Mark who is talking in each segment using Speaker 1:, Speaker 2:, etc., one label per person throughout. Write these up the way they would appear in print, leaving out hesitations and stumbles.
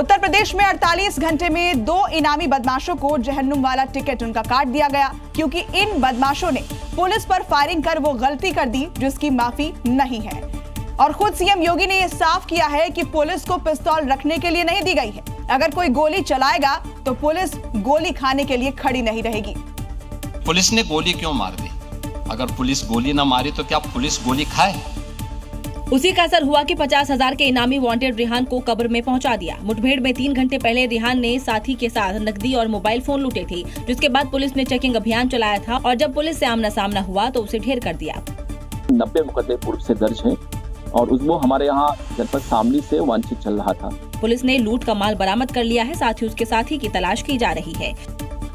Speaker 1: उत्तर प्रदेश में 48 घंटे में 2 इनामी बदमाशों को जहन्नुम वाला टिकट उनका काट दिया गया, क्योंकि इन बदमाशों ने पुलिस पर फायरिंग कर वो गलती कर दी जिसकी माफी नहीं है। और खुद सीएम योगी ने यह साफ किया है कि पुलिस को पिस्तौल रखने के लिए नहीं दी गई है। अगर कोई गोली चलाएगा तो पुलिस गोली खाने के लिए खड़ी नहीं रहेगी।
Speaker 2: पुलिस ने गोली क्यों मार दी? अगर पुलिस गोली ना मारी तो क्या पुलिस गोली खाए?
Speaker 3: उसी का असर हुआ कि 50,000 के इनामी वांटेड रिहान को कब्र में पहुंचा दिया। मुठभेड़ में 3 घंटे पहले रिहान ने साथी के साथ नकदी और मोबाइल फोन लूटे थे, जिसके बाद पुलिस ने चेकिंग अभियान चलाया था और जब पुलिस से आमना सामना हुआ तो उसे ढेर कर दिया।
Speaker 4: 90 मुकदमे पूर्व से दर्ज हैं और वो हमारे यहाँ जनपद शामली से वांछित चल रहा था।
Speaker 3: पुलिस ने लूट का माल बरामद कर लिया है, साथ ही उसके साथी की तलाश की जा रही है।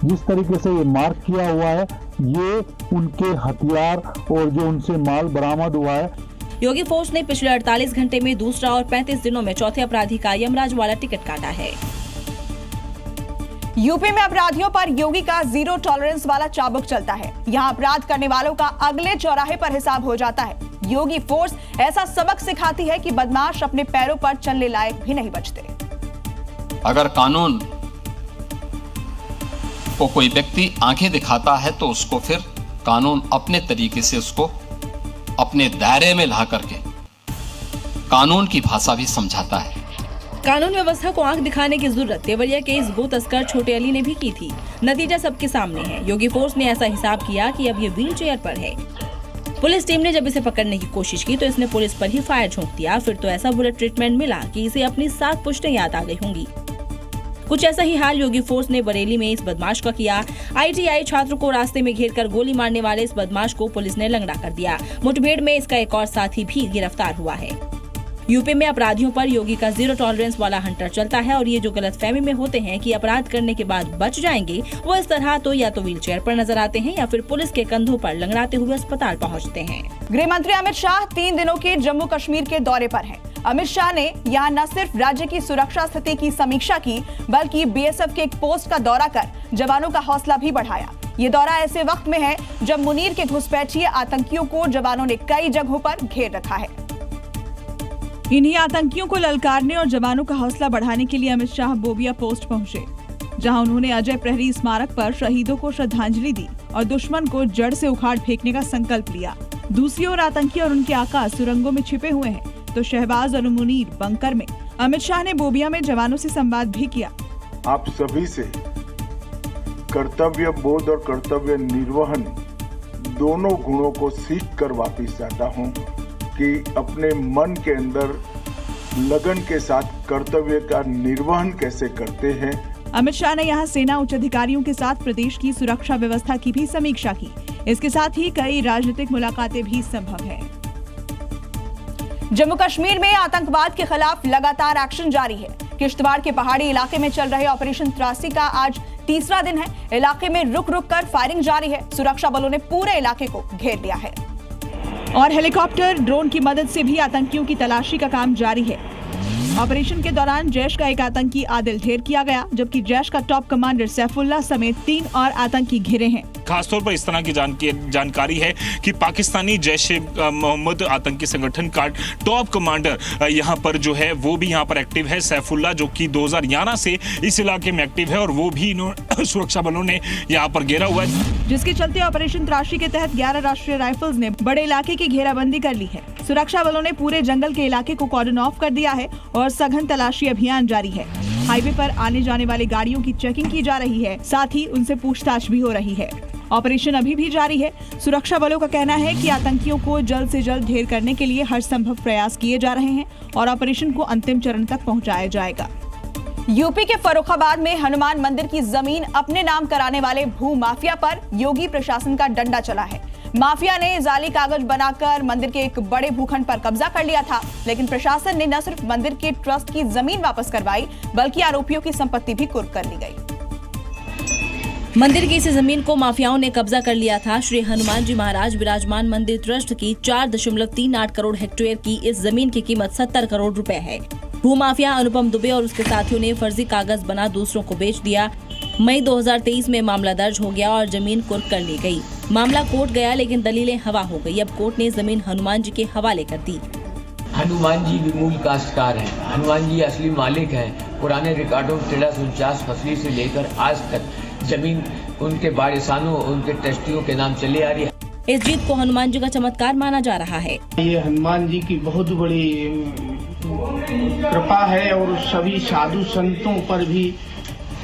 Speaker 5: जिस तरीके से ये मार्क किया हुआ है, ये उनके हथियार और जो उनसे माल बरामद हुआ है।
Speaker 3: योगी फोर्स ने पिछले 48 घंटे में दूसरा और 35 दिनों में चौथे अपराधी का यमराज वाला टिकट काटा है।
Speaker 1: यूपी में अपराधियों पर योगी का 0 टॉलरेंस वाला चाबुक चलता है। यहाँ अपराध करने वालों का अगले चौराहे पर हिसाब हो जाता है। योगी फोर्स ऐसा सबक सिखाती है कि बदमाश अपने पैरों पर चलने लायक भी नहीं बचते।
Speaker 2: अगर कानून को कोई व्यक्ति आंखें दिखाता है तो उसको फिर कानून अपने तरीके से उसको अपने दायरे में ला करके कानून की भाषा भी समझाता है।
Speaker 3: कानून व्यवस्था को आंख दिखाने की जरूरत देवरिया के इस गो तस्कर छोटे अली ने भी की थी। नतीजा सबके सामने है। योगी फोर्स ने ऐसा हिसाब किया कि अब ये व्हील चेयर पर है। पुलिस टीम ने जब इसे पकड़ने की कोशिश की तो इसने पुलिस पर ही फायर झोंक दिया। फिर तो ऐसा बुलेट ट्रीटमेंट मिला कि इसे अपनी 7 पुश्तें याद आ गई होंगी। कुछ ऐसा ही हाल योगी फोर्स ने बरेली में इस बदमाश का किया। ITI छात्र को रास्ते में घेरकर गोली मारने वाले इस बदमाश को पुलिस ने लंगड़ा कर दिया। मुठभेड़ में इसका एक और साथी भी गिरफ्तार हुआ है। यूपी में अपराधियों पर योगी का 0 टॉलरेंस वाला हंटर चलता है और ये जो गलतफहमी में होते हैं कि अपराध करने के बाद बच जाएंगे, वो इस तरह तो या तो व्हील चेयर पर नजर आते हैं या फिर पुलिस के कंधों पर लंगड़ाते हुए अस्पताल पहुँचते हैं।
Speaker 1: गृह मंत्री अमित शाह 3 दिनों के जम्मू कश्मीर के दौरे पर हैं। अमित शाह ने यहाँ न सिर्फ राज्य की सुरक्षा स्थिति की समीक्षा की, बल्कि BSF के एक पोस्ट का दौरा कर जवानों का हौसला भी बढ़ाया। ये दौरा ऐसे वक्त में है जब मुनीर के घुसपैठिए आतंकियों को जवानों ने कई जगहों पर घेर रखा है। इन्हीं आतंकियों को ललकारने और जवानों का हौसला बढ़ाने के लिए अमित शाह बोबिया पोस्ट पहुंचे, जहां उन्होंने अजय प्रहरी स्मारक पर शहीदों को श्रद्धांजलि दी और दुश्मन को जड़ से उखाड़ फेंकने का संकल्प लिया। दूसरी ओर आतंकी और उनके आका सुरंगों में छिपे हुए हैं, तो शहबाज और मुनीर बंकर में। अमित शाह ने बोबिया में जवानों से संवाद भी किया।
Speaker 6: आप सभी से कर्तव्य बोध और कर्तव्य निर्वहन दोनों गुणों को सीख कर वापिस जाता हूं कि अपने मन के अंदर लगन के साथ कर्तव्य का निर्वहन कैसे करते हैं।
Speaker 1: अमित शाह ने यहां सेना उच्च अधिकारियों के साथ प्रदेश की सुरक्षा व्यवस्था की भी समीक्षा की। इसके साथ ही कई राजनीतिक मुलाकातें भी संभव है। जम्मू कश्मीर में आतंकवाद के खिलाफ लगातार एक्शन जारी है। किश्तवाड़ के पहाड़ी इलाके में चल रहे ऑपरेशन त्रासी का आज तीसरा दिन है। इलाके में रुक रुक कर फायरिंग जारी है। सुरक्षा बलों ने पूरे इलाके को घेर लिया है और हेलीकॉप्टर ड्रोन की मदद से भी आतंकियों की तलाशी का काम जारी है। ऑपरेशन के दौरान जैश का एक आतंकी आदिल ढेर किया गया, जबकि जैश का टॉप कमांडर सैफुल्लाह समेत 3 और आतंकी घिरे हैं।
Speaker 7: खासतौर पर इस तरह की जानकारी है कि पाकिस्तानी जैश मोहम्मद आतंकी संगठन का टॉप कमांडर यहाँ पर जो है वो भी यहाँ पर एक्टिव है, सैफुल्लाह, जो कि 2011 से इस इलाके में एक्टिव है और वो भी सुरक्षा बलों ने यहाँ पर घेरा हुआ है,
Speaker 1: जिसके चलते ऑपरेशन त्राशी के तहत 11 राष्ट्रीय राइफल्स ने बड़े इलाके की घेराबंदी कर ली है। सुरक्षा बलों ने पूरे जंगल के इलाके को कॉर्डन ऑफ कर दिया है और सघन तलाशी अभियान जारी है। हाईवे पर आने जाने वाली गाड़ियों की चेकिंग की जा रही है, साथ ही उनसे पूछताछ भी हो रही है। ऑपरेशन अभी भी जारी है। सुरक्षा बलों का कहना है कि आतंकियों को जल्द से जल्द ढेर करने के लिए हर संभव प्रयास किए जा रहे हैं और ऑपरेशन को अंतिम चरण तक पहुंचाया जाएगा। यूपी के फर्रुखाबाद में हनुमान मंदिर की जमीन अपने नाम कराने वाले भू माफिया पर योगी प्रशासन का डंडा चला है। माफिया ने जाली कागज बनाकर मंदिर के एक बड़े भूखंड पर कब्जा कर लिया था, लेकिन प्रशासन ने न सिर्फ मंदिर के ट्रस्ट की जमीन वापस करवाई, बल्कि आरोपियों की संपत्ति भी कुर्क कर ली गई।
Speaker 3: मंदिर की इस जमीन को माफियाओं ने कब्जा कर लिया था। श्री हनुमान जी महाराज विराजमान मंदिर ट्रस्ट की 4.38 करोड़ हेक्टेयर की इस जमीन की कीमत 70 करोड़ रुपए है। भूमाफिया अनुपम दुबे और उसके साथियों ने फर्जी कागज बना दूसरों को बेच दिया। मई 2023 में मामला दर्ज हो गया और जमीन कुर्क कर ली गई। मामला कोर्ट गया, लेकिन दलीलें हवा हो गई। अब कोर्ट ने जमीन हनुमान जी के हवाले कर दी।
Speaker 8: हनुमान जी मूल काश्तकार हैं, हनुमान जी असली मालिक हैं पुराने रिकॉर्डों 1349 फसली से लेकर आज तक जमीन उनके वारिसानों, उनके ट्रस्टियों के नाम चली आ रही है।
Speaker 3: इस जीत को हनुमान जी का चमत्कार माना जा रहा है।
Speaker 9: ये हनुमान जी की बहुत बड़ी कृपा है और सभी साधु संतों पर भी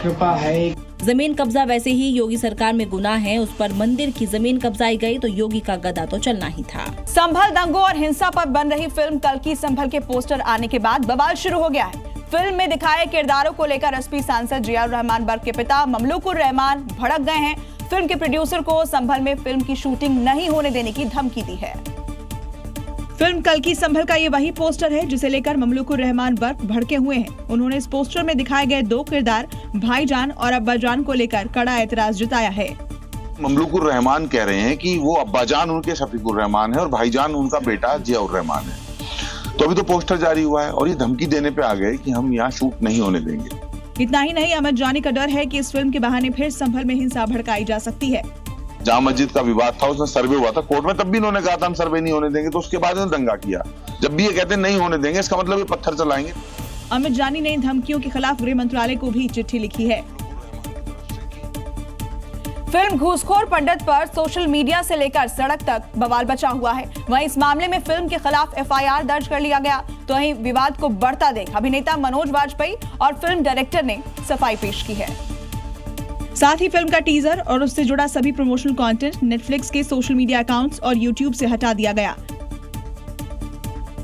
Speaker 9: कृपा है।
Speaker 3: जमीन कब्जा वैसे ही योगी सरकार में गुनाह है, उस पर मंदिर की जमीन कब्जाई गई तो योगी का गदा तो चलना ही था।
Speaker 1: संभल दंगों और हिंसा पर बन रही फिल्म कल्कि संभल के पोस्टर आने के बाद बवाल शुरू हो गया है। फिल्म में दिखाए किरदारों को लेकर एसपी सांसद जियाउर रहमान बर्क के पिता ममलूकुर रहमान भड़क गए हैं। फिल्म के प्रोड्यूसर को संभल में फिल्म की शूटिंग नहीं होने देने की धमकी दी है। फिल्म कल्कि संभल का ये वही पोस्टर है जिसे लेकर ममलूकुर रहमान बर्क भड़के हुए हैं। उन्होंने इस पोस्टर में दिखाए गए दो किरदार भाईजान और अब्बाजान को लेकर कड़ा एतराज जताया है।
Speaker 10: ममलूकुर रहमान कह रहे हैं कि वो अब्बाजान उनके शफीकुर रहमान है और भाईजान उनका बेटा जियाउर रहमान है। तो अभी तो पोस्टर जारी हुआ है और ये धमकी देने पे आ गए कि हम यहाँ शूट नहीं होने देंगे।
Speaker 1: इतना ही नहीं, अहमद जानी का डर है कि इस फिल्म के बहाने फिर संभल में हिंसा भड़काई जा सकती है।
Speaker 10: जामा मस्जिद का विवाद था, उसमें सर्वे हुआ था कोर्ट में, तब भी इन्होंने कहा था हम सर्वे नहीं होने देंगे, तो उसके बाद इन्होंने दंगा किया। जब भी ये कहते हैं नहीं होने देंगे, इसका मतलब ये पत्थर चलाएंगे।
Speaker 1: अहमद जानी ने इन धमकियों के खिलाफ गृह मंत्रालय को भी चिट्ठी लिखी है। फिल्म घूसखोर पंडित पर सोशल मीडिया से लेकर सड़क तक बवाल बचा हुआ है। वहीं इस मामले में फिल्म के खिलाफ एफआईआर दर्ज कर लिया गया। तो वहीं विवाद को बढ़ता देख अभिनेता मनोज वाजपेयी और फिल्म डायरेक्टर ने सफाई पेश की है। साथ ही फिल्म का टीजर और उससे जुड़ा सभी प्रमोशनल कंटेंट नेटफ्लिक्स के सोशल मीडिया अकाउंट्स और यूट्यूब से हटा दिया गया।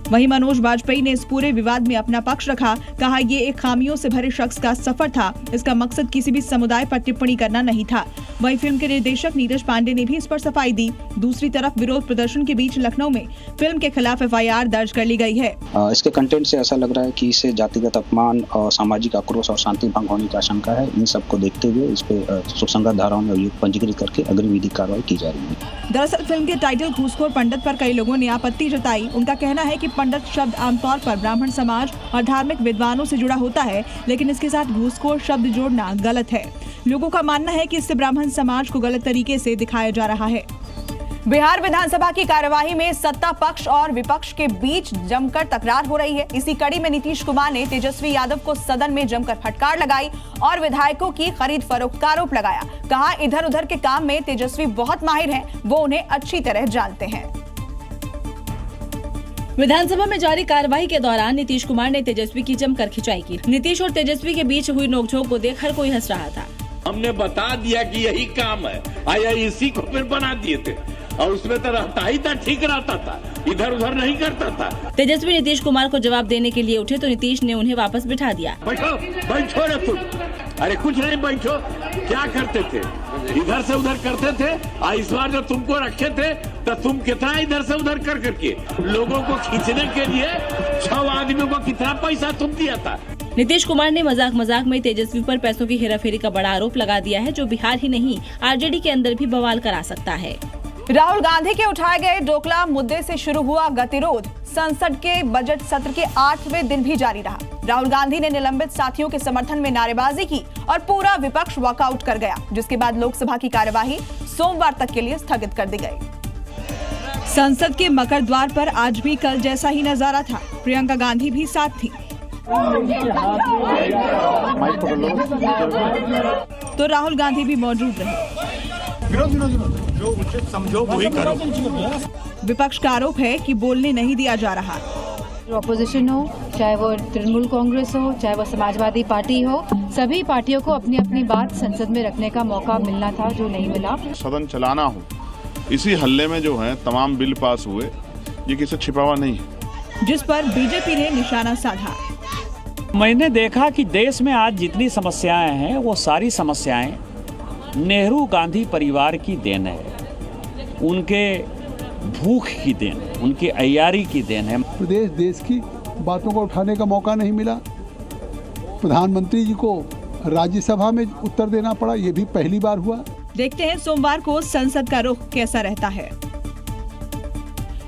Speaker 1: वहीं मनोज वाजपेयी ने इस पूरे विवाद में अपना पक्ष रखा। कहा ये एक खामियों से भरे शख्स का सफर था, इसका मकसद किसी भी समुदाय पर टिप्पणी करना नहीं था। वहीं फिल्म के निर्देशक नीरज पांडे ने भी इस पर सफाई दी। दूसरी तरफ विरोध प्रदर्शन के बीच लखनऊ में फिल्म के खिलाफ एफआईआर दर्ज कर ली गई है।
Speaker 11: इसके कंटेंट से ऐसा लग रहा है कि इससे जातिगत अपमान और सामाजिक आक्रोश और शांति भंग होने की आशंका है। इन सबको देखते हुए इस पे सुसंगत धाराओं में अभियोग पंजीकृत करके अग्रिम विधिक कार्रवाई की जा रही है।
Speaker 1: दरअसल फिल्म के टाइटल घूसखोर पंडित पर कई लोगों ने आपत्ति जताई। उनका कहना है कि पंडित शब्द आमतौर पर ब्राह्मण समाज और धार्मिक विद्वानों से जुड़ा होता है, लेकिन इसके साथ घूसखोर शब्द जोड़ना गलत है। लोगों का मानना है कि इससे ब्राह्मण समाज को गलत तरीके से दिखाया जा रहा है। बिहार विधानसभा की कार्यवाही में सत्ता पक्ष और विपक्ष के बीच जमकर तकरार हो रही है। इसी कड़ी में नीतीश कुमार ने तेजस्वी यादव को सदन में जमकर फटकार लगाई और विधायकों की खरीद फरोख्त का आरोप लगाया। कहा इधर उधर के काम में तेजस्वी बहुत माहिर हैं, वो उन्हें अच्छी तरह जानते हैं।
Speaker 3: विधानसभा में जारी कार्यवाही के दौरान नीतीश कुमार ने तेजस्वी की जमकर खिंचाई की। नीतीश और तेजस्वी के बीच हुई नोकझोंक को देख हर कोई हंस रहा था।
Speaker 12: हमने बता दिया कि यही काम है, आया इसी को फिर बना दिए थे और उसमें तो रहता ही था, ठीक रहता था, इधर उधर नहीं करता था।
Speaker 3: तेजस्वी नीतीश कुमार को जवाब देने के लिए उठे तो नीतीश ने उन्हें वापस बिठा दिया।
Speaker 12: बैठो रे तुम, अरे कुछ नहीं बैठो, क्या करते थे, इधर से उधर करते थे। इस बार जब तुमको रखे थे तो तुम कितना इधर से उधर कर करके लोगों को खींचने के लिए 6 आदमियों को कितना पैसा तुम दिया था।
Speaker 3: नीतीश कुमार ने मजाक मजाक में तेजस्वी पर पैसों की हेराफेरी का बड़ा आरोप लगा दिया है, जो बिहार ही नहीं आरजेडी के अंदर भी बवाल करा सकता है।
Speaker 1: राहुल गांधी के उठाए गए डोकला मुद्दे से शुरू हुआ गतिरोध संसद के बजट सत्र के 8वें दिन भी जारी रहा। राहुल गांधी ने निलंबित साथियों के समर्थन में नारेबाजी की और पूरा विपक्ष वॉकआउट कर गया, जिसके बाद लोकसभा की कार्यवाही सोमवार तक के लिए स्थगित कर दी गई। संसद के मकर द्वार पर आज भी कल जैसा ही नजारा था। प्रियंका गांधी भी साथ थी तो राहुल गांधी भी मौजूद रहे।
Speaker 7: जो उचित समझो वही करो।
Speaker 1: विपक्ष का आरोप है कि बोलने नहीं दिया जा रहा।
Speaker 13: ऑपोजिशन हो, चाहे वो तृणमूल कांग्रेस हो, चाहे वो समाजवादी पार्टी हो, सभी पार्टियों को अपनी अपनी बात संसद में रखने का मौका मिलना था, जो नहीं मिला।
Speaker 14: सदन चलाना हो, इसी हल्ले में जो है तमाम बिल पास हुए, ये किसी छिपावा नहीं है,
Speaker 1: जिस पर बीजेपी ने निशाना साधा।
Speaker 15: मैंने देखा कि देश में आज जितनी समस्याएं हैं वो सारी समस्याएं नेहरू गांधी परिवार की देन है, उनके भूख की देन है, उनकी अय्यारी की देन है।
Speaker 16: प्रदेश देश की बातों को उठाने का मौका नहीं मिला। प्रधानमंत्री जी को राज्यसभा में उत्तर देना पड़ा, ये भी पहली बार हुआ।
Speaker 1: देखते हैं सोमवार को संसद का रुख कैसा रहता है।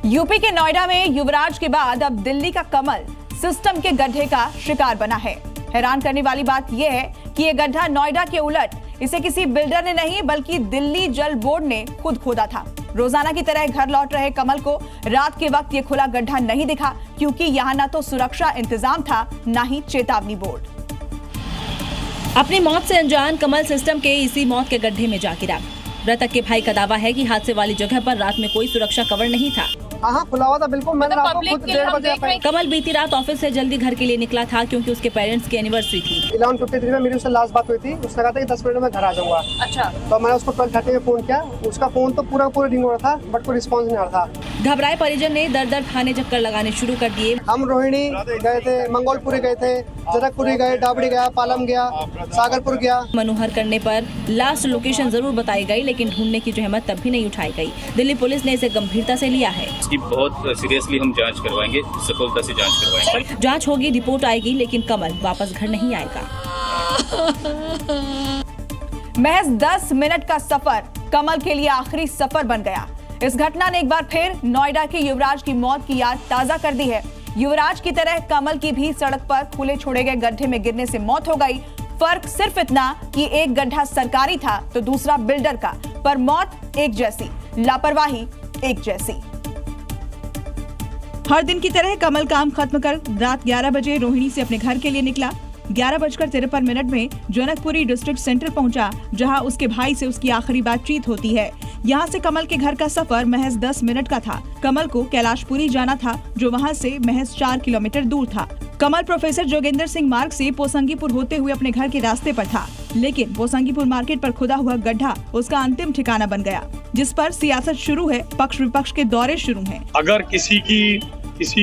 Speaker 1: यूपी के नोएडा में युवराज के बाद अब दिल्ली का कमल सिस्टम के गड्ढे का शिकार बना है। हैरान करने वाली बात यह है कि यह गड्ढा नोएडा के उलट इसे किसी बिल्डर ने नहीं बल्कि दिल्ली जल बोर्ड ने खुद खोदा था। रोजाना की तरह घर लौट रहे कमल को रात के वक्त ये खुला गड्ढा नहीं दिखा, क्योंकि यहाँ न तो सुरक्षा इंतजाम था, न ही चेतावनी बोर्ड।
Speaker 3: अपनी मौत से अनजान कमल सिस्टम के इसी मौत के गड्ढे में जा गिरा। मृतक के भाई का दावा है कि हादसे वाली जगह पर रात में कोई सुरक्षा कवर नहीं था।
Speaker 17: हाँ, खुला हुआ था बिल्कुल। मैंने रात को खुद 1:30 बजे
Speaker 3: कमल बीती रात ऑफिस से जल्दी घर के लिए निकला था क्योंकि उसके पेरेंट्स की एनिवर्सरी थी।
Speaker 17: 11:53 में मेरी उससे लास्ट बात हुई थी। उसने कहा था कि 10 मिनट में घर आ जाऊंगा। अच्छा। तो मैंने उसको 12:30 में फोन किया। उसका फोन तो पूरा रिंग हो रहा था बट कोई रिस्पॉन्स नहीं आ रहा था।
Speaker 3: घबराए परिजन ने दर खाने चक्कर लगाने शुरू कर दिए।
Speaker 17: हम रोहिणी गए थे, मंगोलपुरी गए थे, जनकपुरी गए, डाबड़ी गया, पालम गया, सागरपुर गया।
Speaker 3: मनोहर करने पर लास्ट लोकेशन जरूर बताई गई लेकिन ढूंढने की जहमत तब भी नहीं उठाई गई। दिल्ली पुलिस ने इसे गंभीरता से लिया है।
Speaker 18: इसकी बहुत सीरियसली हम जांच करवाएंगे, सफलता से जांच करवाएंगे।
Speaker 3: जांच होगी, रिपोर्ट आएगी लेकिन कमल वापस घर नहीं आएगा।
Speaker 1: महज 10 मिनट का सफर कमल के लिए आखिरी सफर बन गया। इस घटना ने एक बार फिर नोएडा के युवराज की मौत की याद ताजा कर दी है। युवराज की तरह कमल की भी सड़क पर खुले छोड़े गए गड्ढे में गिरने से मौत हो गई। फर्क सिर्फ इतना कि एक गड्ढा सरकारी था तो दूसरा बिल्डर का, पर मौत एक जैसी, लापरवाही एक जैसी। हर दिन की तरह कमल काम खत्म कर रात 11 बजे रोहिणी से अपने घर के लिए निकला। 11:53 में जनकपुरी डिस्ट्रिक्ट सेंटर पहुंचा, जहां उसके भाई से उसकी आखिरी बातचीत होती है। यहां से कमल के घर का सफर महज 10 मिनट का था। कमल को कैलाशपुरी जाना था, जो वहां से महज 4 किलोमीटर दूर था। कमल प्रोफेसर जोगेंद्र सिंह मार्ग से पोसंगीपुर होते हुए अपने घर के रास्ते पर था, लेकिन पोसंगीपुर मार्केट पर खुदा हुआ गड्ढा उसका अंतिम ठिकाना बन गया, जिस पर सियासत शुरू है, पक्ष विपक्ष के दौरे शुरू हैं।
Speaker 19: अगर किसी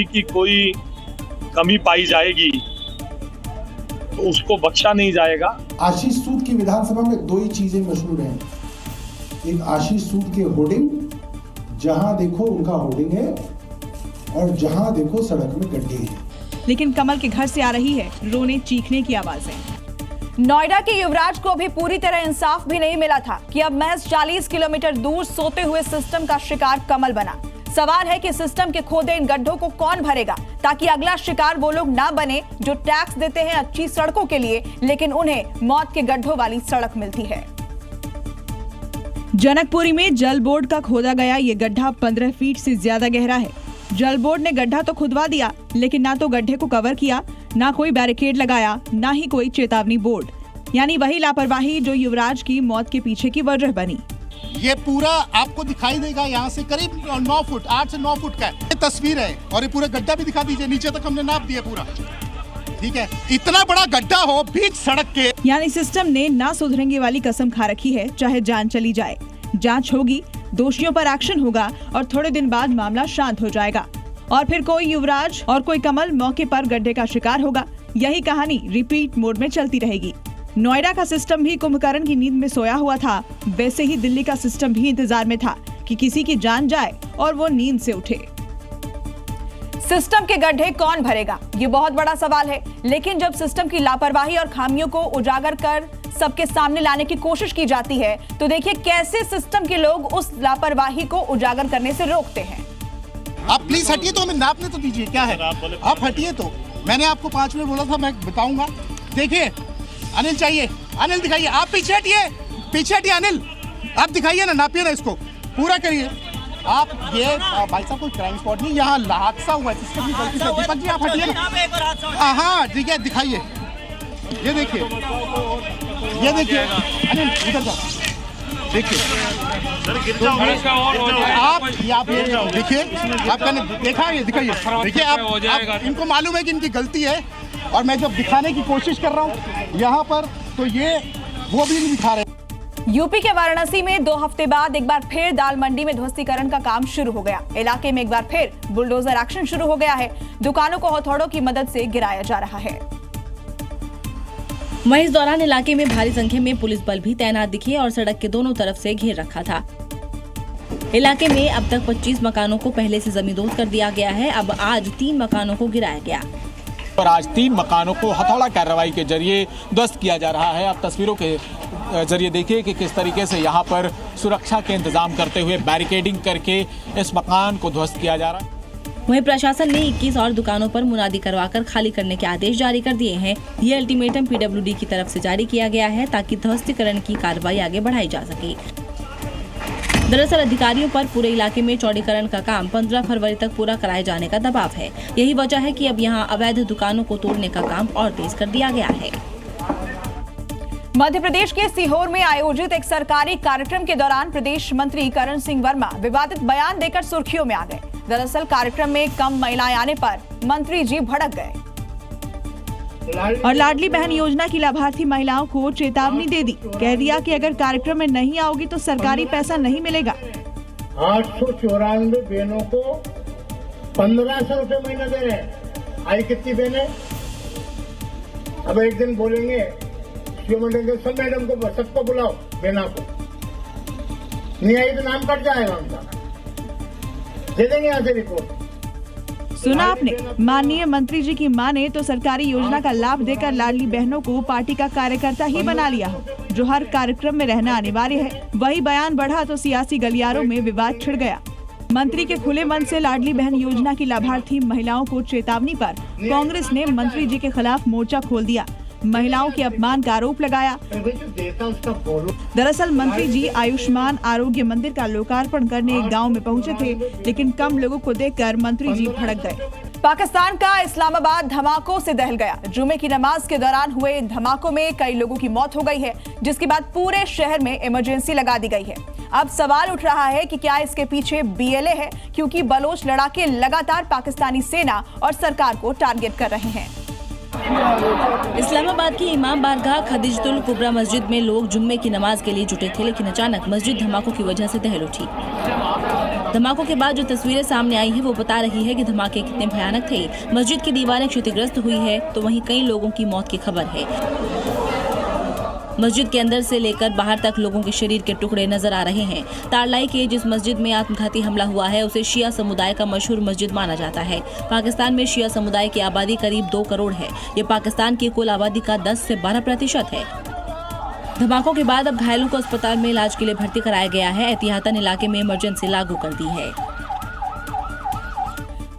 Speaker 19: की कोई कमी पाई जाएगी तो उसको बख्शा नहीं जाएगा।
Speaker 20: आशीष सूद की विधानसभा में 2 ही चीजें मशहूर हैं। एक आशीष सूद के होर्डिंग, जहां देखो उनका होर्डिंग है, और जहां देखो सड़क में गड्ढे हैं।
Speaker 1: लेकिन कमल के घर से आ रही है रोने चीखने की आवाजें। नोएडा के युवराज को अभी पूरी तरह इंसाफ भी नहीं मिला था कि अब महज 40 किलोमीटर दूर सोते हुए सिस्टम का शिकार कमल बना। सवाल है कि सिस्टम के खोदे इन गड्ढों को कौन भरेगा, ताकि अगला शिकार वो लोग ना बने जो टैक्स देते हैं अच्छी सड़कों के लिए, लेकिन उन्हें मौत के गड्ढों वाली सड़क मिलती है। जनकपुरी में जल बोर्ड का खोदा गया ये गड्ढा 15 फीट से ज्यादा गहरा है। जल बोर्ड ने गड्ढा तो खुदवा दिया, लेकिन ना तो गड्ढे को कवर किया, ना कोई बैरिकेड लगाया, ना ही कोई चेतावनी बोर्ड। यानी वही लापरवाही जो युवराज की मौत के पीछे की वजह बनी।
Speaker 21: ये पूरा आपको दिखाई देगा, यहाँ से करीब 9 फुट, 8 से 9 फुट का ये तस्वीर है, और ये पूरा गड्ढा भी दिखा दीजिए, नीचे तक हमने नाप दिया पूरा। ठीक है, इतना बड़ा गड्ढा हो बीच सड़क के।
Speaker 1: यानी सिस्टम ने ना सुधरेंगे वाली कसम खा रखी है, चाहे जान चली जाए। जांच होगी, दोषियों पर एक्शन होगा और थोड़े दिन बाद मामला शांत हो जाएगा, और फिर कोई युवराज और कोई कमल मौके पर गड्ढे का शिकार होगा। यही कहानी रिपीट मोड में चलती रहेगी। नोएडा का सिस्टम भी कुंभकर्ण की नींद में सोया हुआ था, वैसे ही दिल्ली का सिस्टम भी इंतजार में था कि किसी की जान जाए और वो नींद से उठे। सिस्टम के गड्ढे कौन भरेगा, ये बहुत बड़ा सवाल है। लेकिन जब सिस्टम की लापरवाही और खामियों को उजागर कर सबके सामने लाने की कोशिश की जाती है, तो देखिए कैसे सिस्टम के लोग उस लापरवाही को उजागर करने से रोकते हैं।
Speaker 21: आप प्लीज हटिए, तो हमें नापने तो दीजिए, क्या है आप हटिए। तो मैंने आपको 5 मिनट बोला था, मैं बताऊंगा। देखिए अनिल चाहिए, अनिल दिखाइए, आप पीछे हटिए अनिल, आप दिखाइए ना, नापिए ना, इसको पूरा करिए आप। ये भाई साहब कोई क्राइम स्पॉट नहीं, यहाँ हादसा हुआ है, सिस्टम की गलती से। दीपक जी आप हटिए ना। हाँ ठीक है, दिखाइए, ये देखिए अनिल इधर जाओ, देखिए आप देखिए, आपका देखा, ये दिखाइए, देखिए आप इनको मालूम है कि इनकी गलती है, और मैं जब दिखाने की कोशिश कर रहा हूँ यहाँ पर, तो ये वो भी नहीं दिखा रहे।
Speaker 1: यूपी के वाराणसी में 2 हफ्ते बाद एक बार फिर दाल मंडी में ध्वस्तीकरण का काम शुरू हो गया। इलाके में एक बार फिर बुलडोजर एक्शन शुरू हो गया है। दुकानों को हथौड़ों की मदद से गिराया जा रहा है।
Speaker 3: वहीं इस दौरान इलाके में भारी संख्या में पुलिस बल भी तैनात दिखे और सड़क के दोनों तरफ से घेर रखा था। इलाके में अब तक 25 मकानों को पहले से जमींदोज कर दिया गया है। अब आज 3 मकानों को गिराया गया
Speaker 22: और आज 3 मकानों को हथौड़ा कार्रवाई के जरिए ध्वस्त किया जा रहा है। आप तस्वीरों के जरिए देखिए कि किस तरीके से यहाँ पर सुरक्षा के इंतजाम करते हुए बैरिकेडिंग करके इस मकान को ध्वस्त किया जा रहा है।
Speaker 3: वहीं प्रशासन ने 21 और दुकानों पर मुनादी करवाकर खाली करने के आदेश जारी कर दिए हैं। ये अल्टीमेटम पीडब्ल्यूडी की तरफ से जारी किया गया है ताकि ध्वस्तीकरण की कार्रवाई आगे बढ़ाई जा सके। दरअसल अधिकारियों पर पूरे इलाके में चौड़ीकरण का काम 15 फरवरी तक पूरा कराए जाने का दबाव है। यही वजह है कि अब यहां अवैध दुकानों को तोड़ने का काम और तेज कर दिया गया है।
Speaker 1: मध्य प्रदेश के सीहोर में आयोजित एक सरकारी कार्यक्रम के दौरान प्रदेश मंत्री करण सिंह वर्मा विवादित बयान देकर सुर्खियों में आ गए। दरअसल कार्यक्रम में कम महिलाएं आने पर मंत्री जी भड़क गए और लाडली बहन योजना की लाभार्थी महिलाओं को चेतावनी दे दी। कह दिया कि अगर कार्यक्रम में नहीं आओगी तो सरकारी पैसा नहीं मिलेगा।
Speaker 21: 894 बहनों को 1500 रुपए महीना दे रहे हैं। आई कितनी बहनें? अब एक दिन बोलेंगे सब मैडम को सबको बुलाओ, बहना को नहीं आई तो नाम कट जाएगा उनका। दे देंगे यहाँ से रिपोर्ट।
Speaker 1: सुना आपने, माननीय मंत्री जी की माने तो सरकारी योजना का लाभ देकर लाडली बहनों को पार्टी का कार्यकर्ता ही बना लिया हो, जो हर कार्यक्रम में रहना अनिवार्य है। वही बयान बढ़ा तो सियासी गलियारों में विवाद छिड़ गया। मंत्री के खुले मन से लाडली बहन योजना की लाभार्थी महिलाओं को चेतावनी पर कांग्रेस ने मंत्री जी के खिलाफ मोर्चा खोल दिया। महिलाओं के अपमान का आरोप लगाया। दरअसल मंत्री जी आयुष्मान आरोग्य मंदिर का लोकार्पण करने एक गांव में पहुंचे थे, लेकिन कम लोगों को देखकर मंत्री जी भड़क गए। पाकिस्तान का इस्लामाबाद धमाकों से दहल गया। जुमे की नमाज के दौरान हुए इन धमाकों में कई लोगों की मौत हो गई है, जिसके बाद पूरे शहर में इमरजेंसी लगा दी गई है। अब सवाल उठ रहा है कि क्या इसके पीछे BLA है, क्योंकि बलोच लड़ाके लगातार पाकिस्तानी सेना और सरकार को टारगेट कर रहे हैं।
Speaker 3: इस्लामाबाद की इमाम बारगाह खदीजतुल कुबरा मस्जिद में लोग जुम्मे की नमाज के लिए जुटे थे, लेकिन अचानक मस्जिद धमाकों की वजह से दहल उठी। धमाकों के बाद जो तस्वीरें सामने आई हैं वो बता रही है कि धमाके कितने भयानक थे। मस्जिद की दीवारें क्षतिग्रस्त हुई है तो वहीं कई लोगों की मौत की खबर है। मस्जिद के अंदर से लेकर बाहर तक लोगों के शरीर के टुकड़े नजर आ रहे हैं। तारलाई के जिस मस्जिद में आत्मघाती हमला हुआ है उसे शिया समुदाय का मशहूर मस्जिद माना जाता है। पाकिस्तान में शिया समुदाय की आबादी करीब 2 करोड़ है। ये पाकिस्तान की कुल आबादी का 10 से 12% है। धमाकों के बाद अब घायलों को अस्पताल में इलाज के लिए भर्ती कराया गया है। एहतियातन इलाके में इमरजेंसी लागू कर दी है।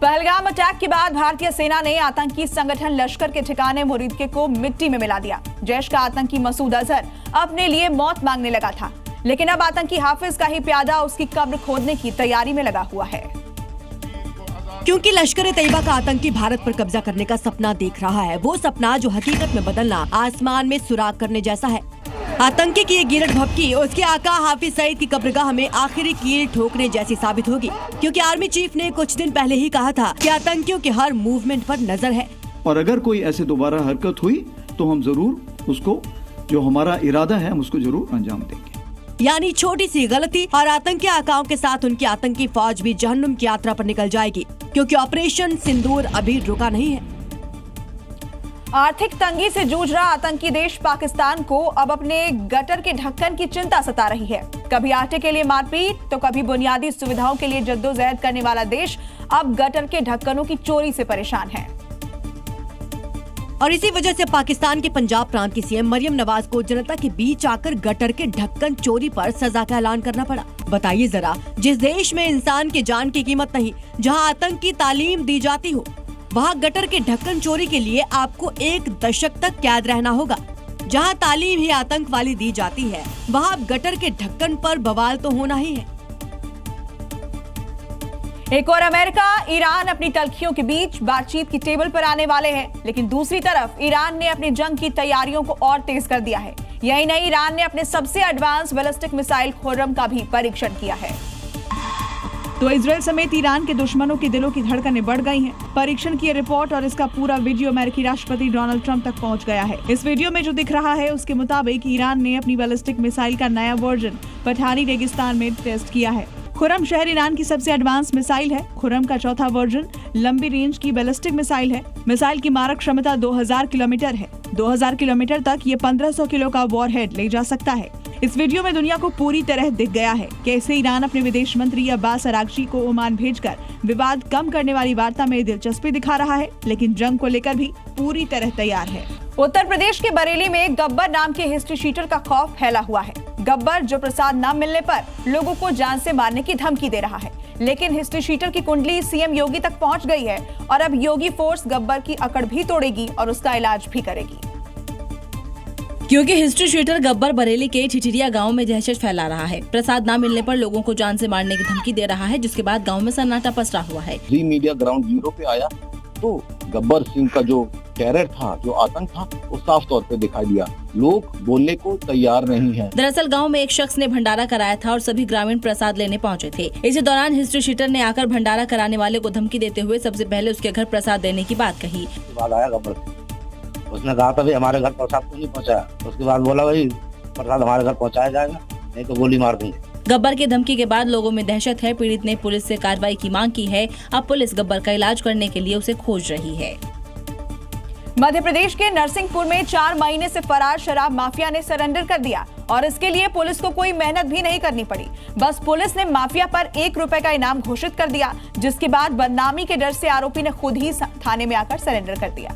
Speaker 1: पहलगाम अटैक के बाद भारतीय सेना ने आतंकी संगठन लश्कर के ठिकाने मुरीदके को मिट्टी में मिला दिया। जैश का आतंकी मसूद अजहर अपने लिए मौत मांगने लगा था, लेकिन अब आतंकी हाफिज का ही प्यादा उसकी कब्र खोदने की तैयारी में लगा हुआ है।
Speaker 4: क्योंकि लश्कर-ए-तैयबा का आतंकी भारत पर कब्जा करने का सपना देख रहा है, वो सपना जो हकीकत में बदलना आसमान में सुराग करने जैसा है। आतंकी की ये गिरट भपकी उसके आका हाफिज सईद की कब्रगाह में आखिरी कील ठोकने जैसी साबित होगी, क्योंकि आर्मी चीफ ने कुछ दिन पहले ही कहा था कि आतंकियों के हर मूवमेंट पर नजर है
Speaker 5: और अगर कोई ऐसे दोबारा हरकत हुई तो हम जरूर उसको, जो हमारा इरादा है, हम उसको जरूर अंजाम देंगे।
Speaker 4: यानी छोटी सी गलती और आतंकी आकाओं के साथ उनकी आतंकी फौज भी जहन्नुम की यात्रा पर निकल जाएगी, क्योंकि ऑपरेशन सिंदूर अभी रुका नहीं है।
Speaker 1: आर्थिक तंगी से जूझ रहा आतंकी देश पाकिस्तान को अब अपने गटर के ढक्कन की चिंता सता रही है। कभी आटे के लिए मारपीट तो कभी बुनियादी सुविधाओं के लिए जद्दोजहद करने वाला देश अब गटर के ढक्कनों की चोरी से परेशान है।
Speaker 4: और इसी वजह से पाकिस्तान के पंजाब प्रांत की सीएम मरियम नवाज को जनता के बीच आकर गटर के ढक्कन चोरी पर सजा का ऐलान करना पड़ा। बताइए जरा, जिस देश में इंसान की जान की कीमत नहीं, जहां आतंक की तालीम दी जाती हो, वहाँ गटर के ढक्कन चोरी के लिए आपको 1 दशक तक कैद रहना होगा। जहाँ तालीम ही आतंक वाली दी जाती है, वहाँ गटर के ढक्कन पर बवाल तो होना ही है।
Speaker 1: एक और अमेरिका ईरान अपनी तल्खियों के बीच बातचीत की टेबल पर आने वाले हैं, लेकिन दूसरी तरफ ईरान ने अपनी जंग की तैयारियों को और तेज कर दिया है। यही नहीं, ईरान ने अपने सबसे एडवांस बैलिस्टिक मिसाइल खुर्रम का भी परीक्षण किया है। तो इजराइल समेत ईरान के दुश्मनों के दिलों की धड़कनें बढ़ गई हैं। परीक्षण की रिपोर्ट और इसका पूरा वीडियो अमेरिकी राष्ट्रपति डोनाल्ड ट्रंप तक पहुंच गया है। इस वीडियो में जो दिख रहा है उसके मुताबिक ईरान ने अपनी बैलिस्टिक मिसाइल का नया वर्जन पठानी रेगिस्तान में टेस्ट किया है। खुर्रम शहर ईरान की सबसे एडवांस मिसाइल है। खुर्रम का चौथा वर्जन लंबी रेंज की बैलिस्टिक मिसाइल है। मिसाइल की मारक क्षमता 2000 किलोमीटर है। 2000 किलोमीटर तक ये 1500 किलो का वॉरहेड ले जा सकता है। इस वीडियो में दुनिया को पूरी तरह दिख गया है कैसे ईरान अपने विदेश मंत्री अब्बास अरागची को ओमान भेजकर विवाद कम करने वाली वार्ता में दिलचस्पी दिखा रहा है, लेकिन जंग को लेकर भी पूरी तरह तैयार है। उत्तर प्रदेश के बरेली में गब्बर नाम के हिस्ट्री शीटर का खौफ फैला हुआ है। गब्बर जो प्रसाद न मिलने पर लोगों को जान से मारने की धमकी दे रहा है, लेकिन हिस्ट्री शीटर की कुंडली सीएम योगी तक पहुंच गई है और अब योगी फोर्स गब्बर की अकड़ भी तोड़ेगी और उसका इलाज भी करेगी।
Speaker 3: क्योंकि हिस्ट्री शीटर गब्बर बरेली के ठिठिरिया गांव में दहशत फैला रहा है। प्रसाद न मिलने पर लोगों को जान से मारने की धमकी दे रहा है, जिसके बाद गांव में सन्नाटा पसरा हुआ है।
Speaker 23: मीडिया ग्राउंड जीरो पे आया तो गब्बर सिंह का जो
Speaker 2: टेरर था, जो आतंक था, वो साफ तौर पे दिखाई दिया। लोग बोलने को तैयार नहीं है।
Speaker 3: दरअसल गांव में एक शख्स ने भंडारा कराया था और सभी ग्रामीण प्रसाद लेने पहुंचे थे। इसी दौरान हिस्ट्री शीटर ने आकर भंडारा कराने वाले को धमकी देते हुए सबसे पहले उसके घर प्रसाद देने की बात कही।
Speaker 6: बाद आया गब्बर, उसने कहा था भाई हमारे घर प्रसाद क्यों नहीं पहुँचाया। उसके बाद बोला भाई प्रसाद हमारे घर पहुँचाया जाएगा, नहीं तो गोली मार देंगे।
Speaker 3: गब्बर की धमकी के बाद लोगों में दहशत है। पीड़ित ने पुलिस से कार्रवाई की मांग की है। अब पुलिस गब्बर का इलाज करने के लिए उसे खोज रही है।
Speaker 1: मध्य प्रदेश के नरसिंहपुर में 4 महीने से फरार शराब माफिया ने सरेंडर कर दिया और इसके लिए पुलिस को कोई मेहनत भी नहीं करनी पड़ी। बस पुलिस ने माफिया पर 1 रुपए का इनाम घोषित कर दिया, जिसके बाद बदनामी के डर से आरोपी ने खुद ही थाने में आकर सरेंडर कर दिया।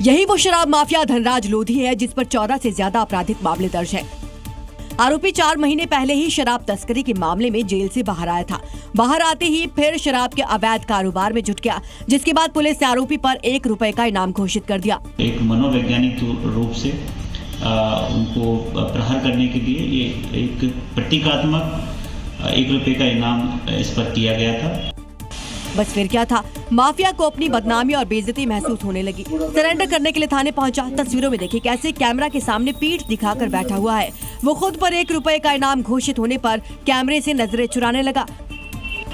Speaker 4: यही वो शराब माफिया धनराज लोधी है जिस पर 14 से ज्यादा आपराधिक मामले दर्ज है। आरोपी 4 महीने पहले ही शराब तस्करी के मामले में जेल से बाहर आया था। बाहर आते ही फिर शराब के अवैध कारोबार में जुट गया, जिसके बाद पुलिस ने आरोपी पर 1 रुपए का इनाम घोषित कर दिया।
Speaker 23: एक मनोवैज्ञानिक रूप से उनको प्रहार करने के लिए ये एक प्रतीकात्मक 1 रुपए का इनाम इस पर किया गया था।
Speaker 4: बस फिर क्या था, माफिया को अपनी बदनामी और बेइज्जती महसूस होने लगी। सरेंडर करने के लिए थाने पहुंचा। तस्वीरों में देखिए कैसे कैमरा के सामने पीठ दिखाकर बैठा हुआ है। वो खुद पर 1 रुपए का इनाम घोषित होने पर कैमरे से नजरें चुराने लगा।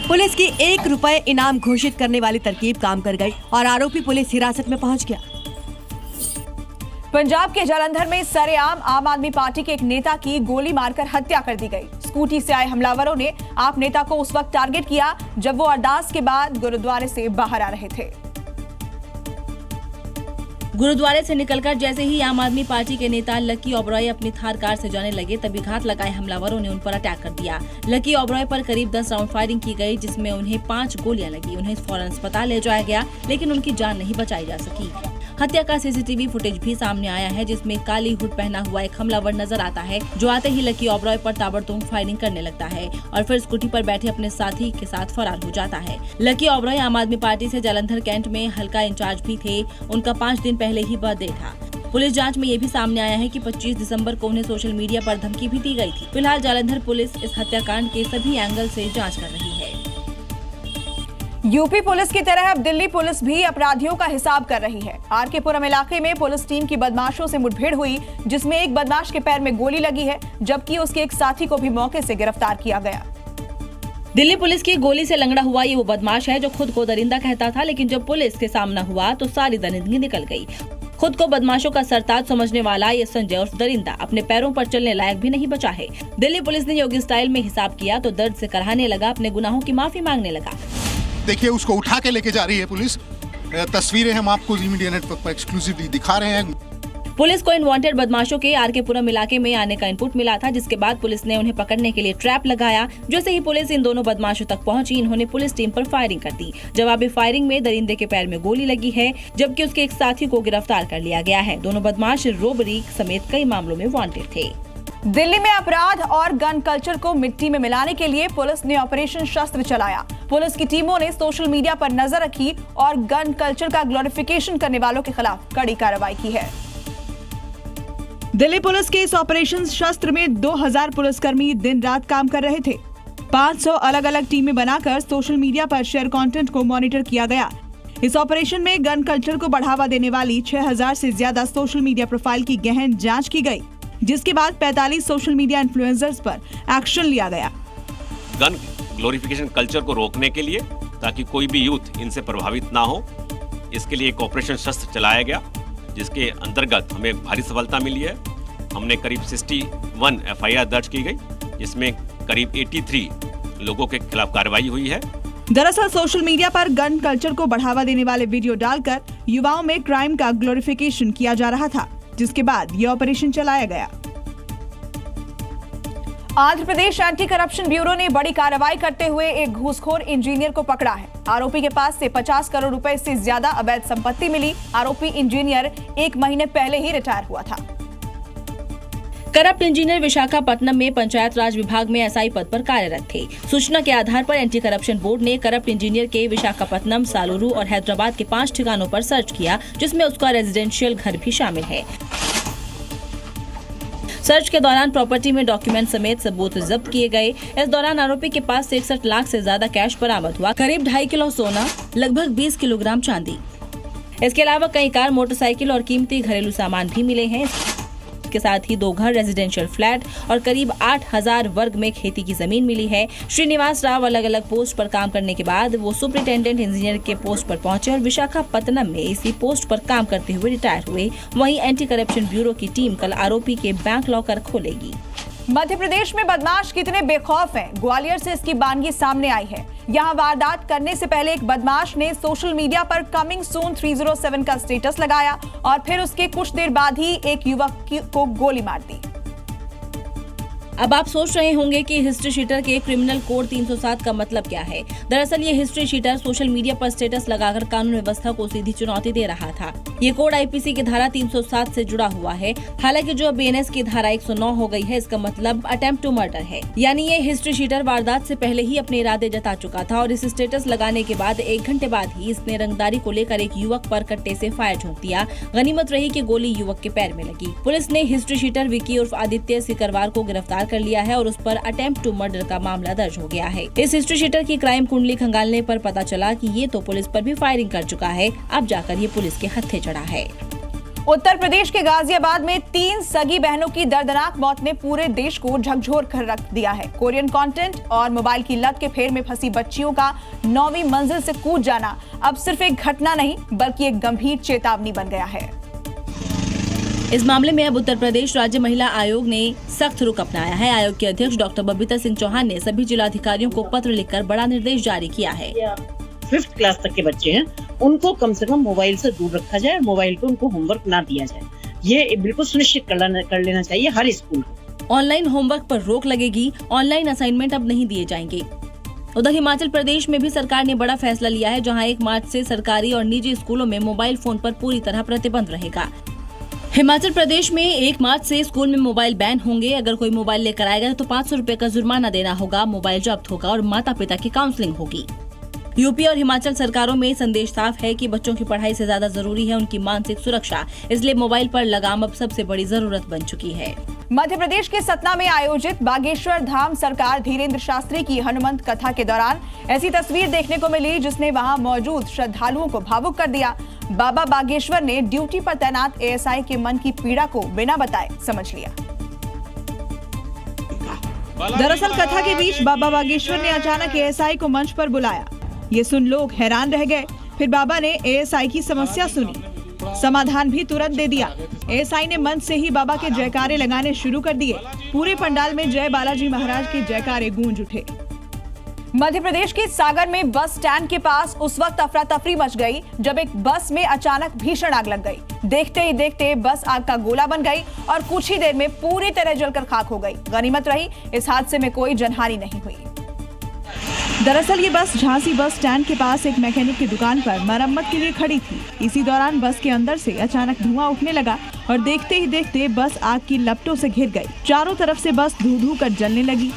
Speaker 4: पुलिस की 1 रुपए इनाम घोषित करने वाली तरकीब काम कर गई और आरोपी पुलिस हिरासत में पहुंच गया।
Speaker 1: पंजाब के जालंधर में सरेआम आम आदमी पार्टी के एक नेता की गोली मारकर हत्या कर दी गई। स्कूटी से आए हमलावरों ने आप नेता को उस वक्त टारगेट किया जब वो अरदास के बाद गुरुद्वारे से बाहर आ रहे थे।
Speaker 3: गुरुद्वारे से निकलकर जैसे ही आम आदमी पार्टी के नेता लकी ओबरॉय अपनी थार कार से जाने लगे, तभी घात लगाए हमलावरों ने उन पर अटैक कर दिया। लकी ओबरॉय पर करीब 10 राउंड फायरिंग की गई, जिसमें उन्हें 5 गोलियां लगी। उन्हें फौरन अस्पताल ले जाया गया, लेकिन उनकी जान नहीं बचाई जा सकी। हत्या का सीसीटीवी फुटेज भी सामने आया है, जिसमें काली हुड पहना हुआ एक हमलावर नजर आता है, जो आते ही लकी ओबरॉय पर ताबड़तोड़ फायरिंग करने लगता है और फिर स्कूटी पर बैठे अपने साथी के साथ फरार हो जाता है। लकी ओबरॉय आम आदमी पार्टी से जालंधर कैंट में हल्का इंचार्ज भी थे। उनका 5 दिन पहले ही बर्थडे था। पुलिस जांच में ये भी सामने आया है कि 25 दिसंबर को उन्हें सोशल मीडिया पर धमकी भी दी गई थी। फिलहाल जालंधर पुलिस इस हत्याकांड के सभी एंगल से जांच कर रही है।
Speaker 1: यूपी पुलिस की तरह अब दिल्ली पुलिस भी अपराधियों का हिसाब कर रही है। आरके पुरम इलाके में पुलिस टीम की बदमाशों से मुठभेड़ हुई, जिसमें एक बदमाश के पैर में गोली लगी है, जबकि उसके एक साथी को भी मौके से गिरफ्तार किया गया।
Speaker 3: दिल्ली पुलिस की गोली से लंगड़ा हुआ ये वो बदमाश है जो खुद को दरिंदा कहता था, लेकिन जब पुलिस के सामना हुआ तो सारी दरिंदगी निकल गई। खुद को बदमाशों का सरताज समझने वाला ये संजय उर्फ दरिंदा अपने पैरों पर चलने लायक भी नहीं बचा है। दिल्ली पुलिस ने योगी स्टाइल में हिसाब किया तो दर्द से कराहने लगा, अपने गुनाहों की माफी मांगने लगा।
Speaker 21: देखिए उसको उठा के लेके जा रही है पुलिस। तस्वीरें हम आपको जी मीडिया नेटवर्क पर एक्सक्लूसिवली दिखा रहे हैं।
Speaker 3: पुलिस को इन वांटेड बदमाशों के आरके पुरम इलाके में आने का इनपुट मिला था, जिसके बाद पुलिस ने उन्हें पकड़ने के लिए ट्रैप लगाया। जैसे ही पुलिस इन दोनों बदमाशों तक पहुंची, इन्होंने पुलिस टीम पर फायरिंग कर दी। जवाबी फायरिंग में दरिंदे के पैर में गोली लगी है, जबकि उसके एक साथी को गिरफ्तार कर लिया गया है। दोनों बदमाश रोबरी समेत कई मामलों में वांटेड थे।
Speaker 1: दिल्ली में अपराध और गन कल्चर को मिट्टी में मिलाने के लिए पुलिस ने ऑपरेशन शस्त्र चलाया। पुलिस की टीमों ने सोशल मीडिया पर नजर रखी और गन कल्चर का ग्लोरिफिकेशन करने वालों के खिलाफ कड़ी कार्रवाई की है। दिल्ली पुलिस के इस ऑपरेशन शस्त्र में 2000 पुलिसकर्मी दिन रात काम कर रहे थे। 500 अलग अलग टीमें बनाकर सोशल मीडिया पर शेयर कंटेंट को मॉनिटर किया गया। इस ऑपरेशन में गन कल्चर को बढ़ावा देने वाली 6000 से ज्यादा सोशल मीडिया प्रोफाइल की गहन जांच की गई, जिसके बाद 45 सोशल मीडिया इन्फ्लुएंसर्स पर एक्शन लिया गया।
Speaker 24: गन ग्लोरिफिकेशन कल्चर को रोकने के लिए, ताकि कोई भी यूथ इनसे प्रभावित ना हो, इसके लिए एक ऑपरेशन शस्त्र चलाया गया, जिसके अंतर्गत हमें भारी सफलता मिली है। हमने करीब 61 FIR दर्ज की गई, जिसमें करीब 83 लोगों के खिलाफ कार्रवाई हुई है।
Speaker 1: दरअसल सोशल मीडिया पर गन कल्चर को बढ़ावा देने वाले वीडियो डालकर युवाओं में क्राइम का ग्लोरिफिकेशन किया जा रहा था, जिसके बाद ये ऑपरेशन चलाया गया। Andhra Pradesh anti corruption bureau ने बड़ी कार्रवाई करते हुए एक घूसखोर इंजीनियर को पकड़ा है। आरोपी के पास से 50 करोड़ रुपए से ज्यादा अवैध संपत्ति मिली। आरोपी इंजीनियर 1 महीने पहले ही रिटायर हुआ था।
Speaker 3: करप्ट इंजीनियर विशाखापट्टनम में पंचायत राज विभाग में SI पद पर कार्यरत थे। सूचना के आधार पर एंटी करप्शन बोर्ड ने करप्ट इंजीनियर के विशाखापट्टनम, सालूरू और हैदराबाद के 5 ठिकानों पर सर्च किया, जिसमें उसका रेजिडेंशियल घर भी शामिल है। सर्च के दौरान प्रॉपर्टी में डॉक्यूमेंट समेत सबूत जब्त किए गए। इस दौरान आरोपी के पास 61 लाख से ज्यादा कैश बरामद हुआ, करीब 2.5 किलो सोना, लगभग 20 किलोग्राम चांदी। इसके अलावा कई कार, मोटरसाइकिल और कीमती घरेलू सामान भी मिले हैं। के साथ ही 2 घर, रेजिडेंशियल फ्लैट और करीब 8000 वर्ग में खेती की जमीन मिली है। श्रीनिवास राव अलग अलग पोस्ट पर काम करने के बाद वो सुपरिटेंडेंट इंजीनियर के पोस्ट पर पहुंचे और विशाखापत्तनम में इसी पोस्ट पर काम करते हुए रिटायर हुए। वहीं एंटी करप्शन ब्यूरो की टीम कल आरोपी के बैंक लॉकर खोलेगी।
Speaker 1: मध्य प्रदेश में बदमाश कितने बेखौफ हैं, ग्वालियर से इसकी बानगी सामने आई है। यहां वारदात करने से पहले एक बदमाश ने सोशल मीडिया पर कमिंग सून 307 का स्टेटस लगाया और फिर उसके कुछ देर बाद ही एक युवक को गोली मार दी।
Speaker 3: अब आप सोच रहे होंगे कि हिस्ट्री शीटर के क्रिमिनल कोड 307 का मतलब क्या है। दरअसल ये हिस्ट्री शीटर सोशल मीडिया पर स्टेटस लगाकर कानून व्यवस्था को सीधी चुनौती दे रहा था। ये कोड आईपीसी की धारा 307 से जुड़ा हुआ है। हालांकि जो बीएनएस की धारा 109 हो गई है, इसका मतलब अटेम्प्ट टू मर्डर है। यानी ये हिस्ट्री शीटर वारदात से पहले ही अपने इरादे जता चुका था और इस स्टेटस लगाने के बाद 1 घंटे बाद ही इसने रंगदारी को लेकर एक युवक पर कट्टे से फायर झोंक दिया। गनीमत रही कि गोली युवक के पैर में लगी। पुलिस ने हिस्ट्री शीटर विकी उर्फ आदित्य सिकरवार को गिरफ्तार कर लिया है और उस पर अटेम्प्ट टू मर्डर का मामला दर्ज हो गया है। इस हिस्ट्री शीटर की क्राइम कुंडली खंगालने पर पता चला कि ये तो पुलिस पर भी फायरिंग कर चुका है। अब जाकर ये पुलिस के हत्थे चढ़ा है।
Speaker 1: उत्तर प्रदेश के गाजियाबाद में 3 सगी बहनों की दर्दनाक मौत ने पूरे देश को झकझोर कर रख दिया है। कोरियन कंटेंट और मोबाइल की लत के फेर में फंसी बच्चियों का 9वीं मंजिल से कूद जाना अब सिर्फ एक घटना नहीं बल्कि एक गंभीर चेतावनी बन गया है।
Speaker 3: इस मामले में अब उत्तर प्रदेश राज्य महिला आयोग ने सख्त रुख अपनाया है। आयोग के अध्यक्ष डॉक्टर बबीता सिंह चौहान ने सभी जिलाधिकारियों को पत्र लिखकर बड़ा निर्देश जारी किया है।
Speaker 8: 5th क्लास तक के बच्चे हैं, उनको कम से कम मोबाइल से दूर रखा जाए और मोबाइल पे उनको होमवर्क ना दिया जाए। ये बिल्कुल सुनिश्चित कर लेना चाहिए हर स्कूल को।
Speaker 3: ऑनलाइन होमवर्क पर रोक लगेगी। ऑनलाइन असाइनमेंट अब नहीं दिए जाएंगे। उधर हिमाचल प्रदेश में भी सरकार ने बड़ा फैसला लिया है, जहाँ 1 मार्च से सरकारी और निजी स्कूलों में मोबाइल फोन पर पूरी तरह प्रतिबंध रहेगा। हिमाचल प्रदेश में 1 मार्च से स्कूल में मोबाइल बैन होंगे। अगर कोई मोबाइल लेकर आएगा तो 500 रुपए का जुर्माना देना होगा, मोबाइल जब्त होगा और माता पिता की काउंसलिंग होगी। यूपी और हिमाचल सरकारों में संदेश साफ है कि बच्चों की पढ़ाई से ज्यादा जरूरी है उनकी मानसिक सुरक्षा, इसलिए मोबाइल पर लगाम अब सबसे बड़ी जरूरत बन चुकी है।
Speaker 1: मध्य प्रदेश के सतना में आयोजित बागेश्वर धाम सरकार धीरेन्द्र शास्त्री की हनुमंत कथा के दौरान ऐसी तस्वीर देखने को मिली जिसने वहां मौजूद श्रद्धालुओं को भावुक कर दिया। बाबा बागेश्वर ने ड्यूटी पर तैनात एएसआई के मन की पीड़ा को बिना बताए समझ लिया। दरअसल कथा के बीच बाबा बागेश्वर ने अचानक एएसआई को मंच पर बुलाया। ये सुन लोग हैरान रह गए। फिर बाबा ने एएसआई की समस्या सुनी, समाधान भी तुरंत दे दिया। एएसआई ने मंच से ही बाबा के जयकारे लगाने शुरू कर दिए। पूरे पंडाल में जय बालाजी महाराज के जयकारे गूंज उठे। मध्य प्रदेश के सागर में बस स्टैंड के पास उस वक्त अफरा तफरी मच गई जब एक बस में अचानक भीषण आग लग गई। देखते ही देखते बस आग का गोला बन गई और कुछ ही देर में पूरी तरह जलकर खाक हो गई। गनीमत रही इस हादसे में कोई जनहानि नहीं हुई। दरअसल ये बस झांसी बस स्टैंड के पास एक मैकेनिक की दुकान पर मरम्मत के लिए खड़ी थी। इसी दौरान बस के अंदर से अचानक धुआं उठने लगा और देखते ही देखते बस आग की लपटों से घिर गई। चारों तरफ से बस धू-धू कर जलने लगी।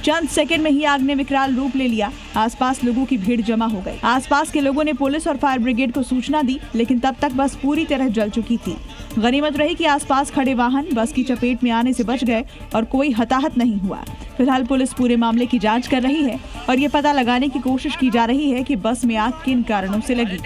Speaker 1: चंद सेकंड में ही आग ने विकराल रूप ले लिया। आसपास लोगों की भीड़ जमा हो गई। आसपास के लोगों ने पुलिस और फायर ब्रिगेड को सूचना दी, लेकिन तब तक बस पूरी तरह जल चुकी थी। गनीमत रही कि आसपास खड़े वाहन बस की चपेट में आने से बच गए और कोई हताहत नहीं हुआ। फिलहाल पुलिस पूरे मामले की जांच कर रही है और ये पता लगाने की कोशिश की जा रही है कि बस में आग किन कारणों से लगी।